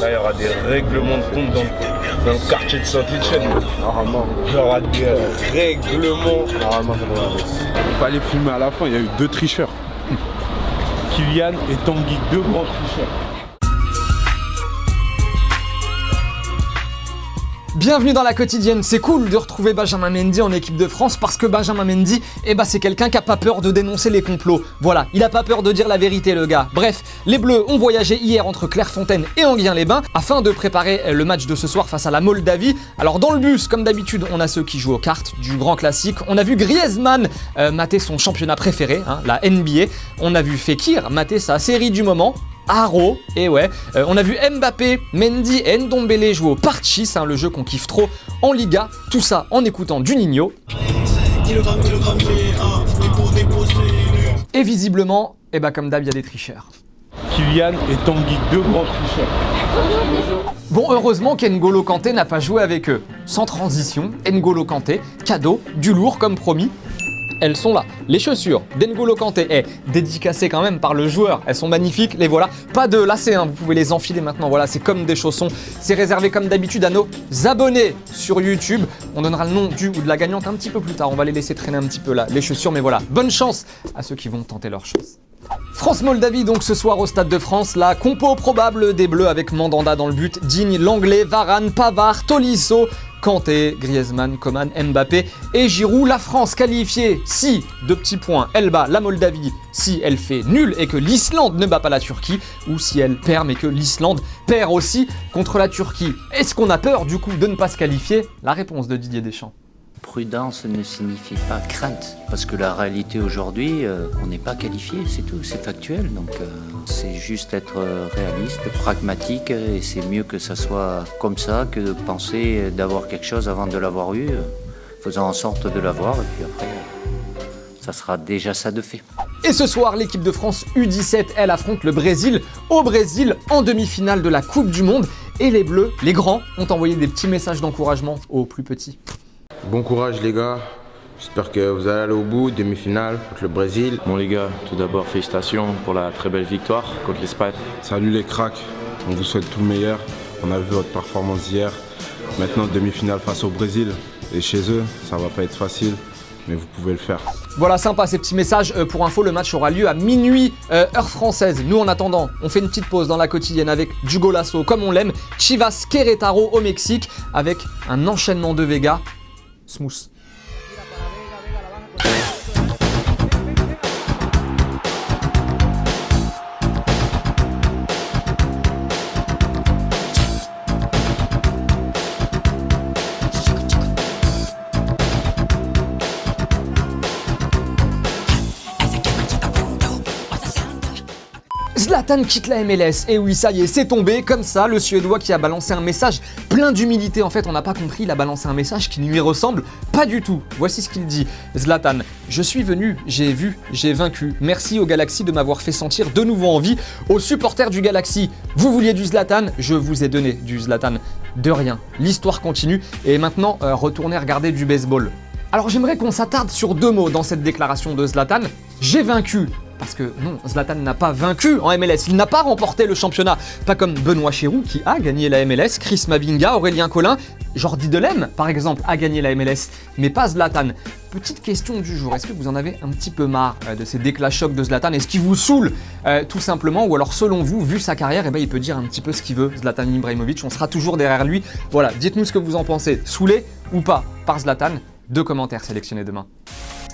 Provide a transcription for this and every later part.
Là, il y aura des règlements de compte dans le quartier de Saint-Etienne. Normalement. Il y aura des règlements. Normalement, ça devrait aller. Il fallait filmer à la fin, il y a eu 2 tricheurs. Kylian et Tanguy, 2 grands tricheurs. Bienvenue dans la quotidienne, c'est cool de retrouver Benjamin Mendy en équipe de France parce que Benjamin Mendy, c'est quelqu'un qui a pas peur de dénoncer les complots. Voilà, il a pas peur de dire la vérité le gars. Bref, les Bleus ont voyagé hier entre Clairefontaine et Enghien-les-Bains afin de préparer le match de ce soir face à la Moldavie. Alors dans le bus, comme d'habitude, on a ceux qui jouent aux cartes du grand classique. On a vu Griezmann mater son championnat préféré, la NBA. On a vu Fekir mater sa série du moment. Haro, et ouais, on a vu Mbappé, Mendy et Ndombele jouer au Parchís, le jeu qu'on kiffe trop en Liga, tout ça en écoutant Juninho. Et visiblement, comme d'hab, il y a des tricheurs. Kylian et Tanguy, 2 grands tricheurs. Bon, heureusement qu'N'Golo Kanté n'a pas joué avec eux. Sans transition, N'Golo Kanté, cadeau, du lourd comme promis. Elles sont là, les chaussures d'N'Golo Kanté, dédicacées quand même par le joueur, elles sont magnifiques, les voilà, pas de lacets, vous pouvez les enfiler maintenant, voilà, c'est comme des chaussons, c'est réservé comme d'habitude à nos abonnés sur YouTube, on donnera le nom du ou de la gagnante un petit peu plus tard, on va les laisser traîner un petit peu là, les chaussures, mais voilà, bonne chance à ceux qui vont tenter leur chance. France-Moldavie donc ce soir au Stade de France, la compo probable des Bleus avec Mandanda dans le but, Digne, Langlais, Varane, Pavard, Tolisso, Kanté, Griezmann, Coman, Mbappé et Giroud. La France qualifiée si, 2 petits points, elle bat la Moldavie si elle fait nul et que l'Islande ne bat pas la Turquie, ou si elle perd mais que l'Islande perd aussi contre la Turquie. Est-ce qu'on a peur du coup de ne pas se qualifier? La réponse de Didier Deschamps. Prudence ne signifie pas crainte, parce que la réalité aujourd'hui, on n'est pas qualifié, c'est tout, c'est factuel. Donc c'est juste être réaliste, pragmatique, et c'est mieux que ça soit comme ça que de penser d'avoir quelque chose avant de l'avoir eu, faisant en sorte de l'avoir, et puis après, ça sera déjà ça de fait. Et ce soir, l'équipe de France U17, elle affronte le Brésil au Brésil en demi-finale de la Coupe du Monde. Et les Bleus, les grands, ont envoyé des petits messages d'encouragement aux plus petits. Bon courage les gars, j'espère que vous allez aller au bout, demi-finale contre le Brésil. Bon les gars, tout d'abord félicitations pour la très belle victoire contre l'Espagne. Salut les cracks, on vous souhaite tout le meilleur. On a vu votre performance hier. Maintenant demi-finale face au Brésil. Et chez eux, ça va pas être facile, mais vous pouvez le faire. Voilà, sympa ces petits messages. Pour info, le match aura lieu à minuit, heure française. Nous, en attendant, on fait une petite pause dans la quotidienne avec du golasso comme on l'aime. Chivas Querétaro au Mexique avec un enchaînement de Vega. Smooth. Zlatan quitte la MLS, et oui ça y est, c'est tombé, comme ça, le Suédois qui a balancé un message plein d'humilité, en fait on n'a pas compris, il a balancé un message qui ne lui ressemble pas du tout. Voici ce qu'il dit, Zlatan, je suis venu, j'ai vu, j'ai vaincu, merci au Galaxy de m'avoir fait sentir de nouveau en vie, aux supporters du Galaxy, vous vouliez du Zlatan, je vous ai donné du Zlatan, de rien, l'histoire continue, et maintenant retournez regarder du baseball. Alors j'aimerais qu'on s'attarde sur 2 mots dans cette déclaration de Zlatan, j'ai vaincu. Parce que non, Zlatan n'a pas vaincu en MLS, il n'a pas remporté le championnat. Pas comme Benoît Chérou qui a gagné la MLS, Chris Mavinga, Aurélien Collin, Jordi Delem par exemple a gagné la MLS, mais pas Zlatan. Petite question du jour, est-ce que vous en avez un petit peu marre de ces déclats chocs de Zlatan? Est-ce qu'il vous saoule tout simplement? Ou alors selon vous, vu sa carrière, il peut dire un petit peu ce qu'il veut, Zlatan Ibrahimovic, on sera toujours derrière lui. Voilà, dites-nous ce que vous en pensez, saoulé ou pas par Zlatan? 2 commentaires sélectionnés demain.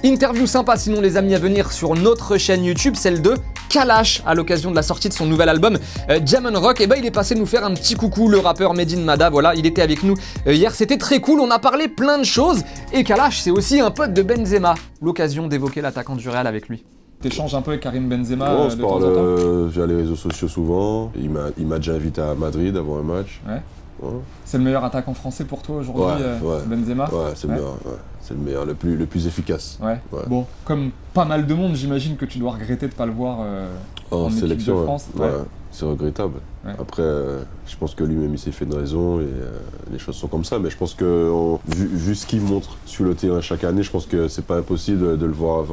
Interview sympa sinon les amis à venir sur notre chaîne YouTube, celle de Kalash à l'occasion de la sortie de son nouvel album Diamond Rock. Et il est passé nous faire un petit coucou, le rappeur Medin Mada, voilà, il était avec nous hier, c'était très cool, on a parlé plein de choses. Et Kalash c'est aussi un pote de Benzema, l'occasion d'évoquer l'attaquant du Real avec lui. T'échanges un peu avec Karim Benzema on se de temps en parle temps via les réseaux sociaux souvent. Il m'a déjà invité à Madrid avant un match. Ouais. Ouais. C'est le meilleur attaquant français pour toi aujourd'hui, Benzema? Ouais, c'est le meilleur, c'est le meilleur, le plus efficace. Ouais. Bon, comme pas mal de monde, j'imagine que tu dois regretter de ne pas le voir en sélection de France. C'est regrettable. Ouais. Après, je pense que lui-même il s'est fait une raison et les choses sont comme ça. Mais je pense que vu ce qu'il montre sur le terrain chaque année, je pense que c'est pas impossible de le voir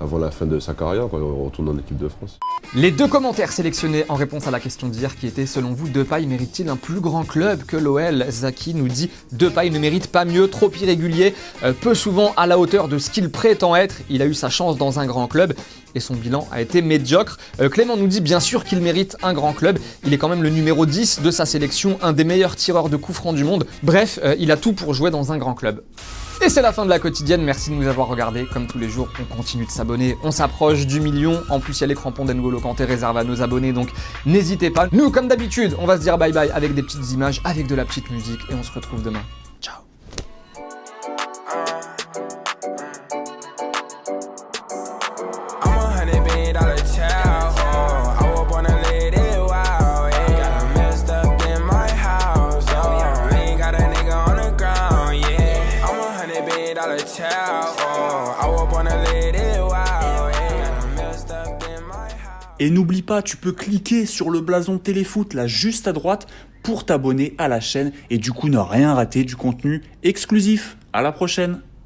avant la fin de sa carrière, quand on retourne en équipe de France. Les 2 commentaires sélectionnés en réponse à la question d'hier qui était selon vous, Depay mérite-t-il un plus grand club que l'OL? Zaki nous dit Depay ne mérite pas mieux, trop irrégulier, peu souvent à la hauteur de ce qu'il prétend être. Il a eu sa chance dans un grand club et son bilan a été médiocre. Clément nous dit bien sûr qu'il mérite un grand club, il est quand même le numéro 10 de sa sélection, un des meilleurs tireurs de coups francs du monde. Bref, il a tout pour jouer dans un grand club. Et c'est la fin de la quotidienne, merci de nous avoir regardés. Comme tous les jours, on continue de s'abonner, on s'approche du million. En plus, il y a les crampons d'N'Golo Kanté réservés à nos abonnés, donc n'hésitez pas. Nous, comme d'habitude, on va se dire bye bye avec des petites images, avec de la petite musique, et on se retrouve demain. Ciao. Et n'oublie pas, tu peux cliquer sur le blason Téléfoot là juste à droite pour t'abonner à la chaîne et du coup ne rien rater du contenu exclusif. À la prochaine!